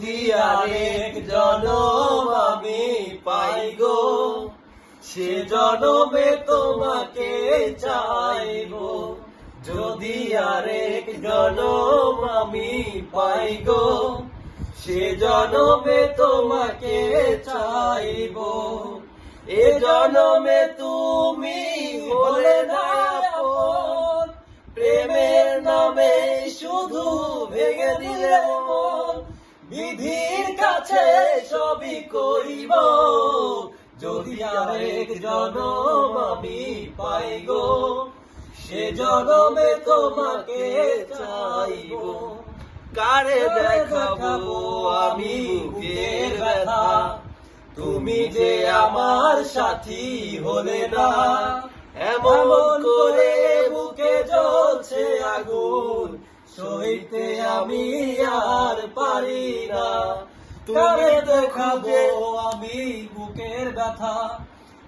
যদি আরেক জনম আমি পাই গো, সে জনমে তোমাকে চাইবো। যদি আরেক জনম আমি পাই গো, সে জনমে তোমাকে চাইবো। এ জনমে তুমি হলে না আপন, প্রেমের নামে শুধু ভেঙে দিলে মন। বিধির কাছে সবই করিব, যদি আরেক জনম আমি পাই গো, সে জনমে তোমাকে চাইবো। কারে দেখাবো আমি বুকের ব্যথা, তুমি যে আমার সাথী হলে না। এমন করে বুকে জ্বলছে আগুন, সইতে আমি আর পারি না। কারে দেখাবো আমি বুকের ব্যথা,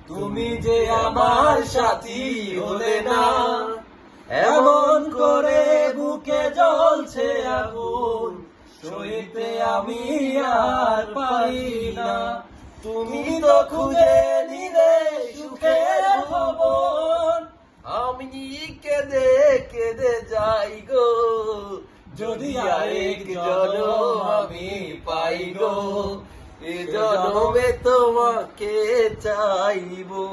তুমি যে আমার সাথী হলে না। এমন করে বুকে জ্বলছে আগুন, সইতে আমি আর পারি না। তুমি তো খুঁজে নিলে সুখের ভবন, আমি কেঁদে কেঁদে যাই গো, যদি আরেক জনম আমি পাই গো, এ জনমে তোমাকে চাইবো।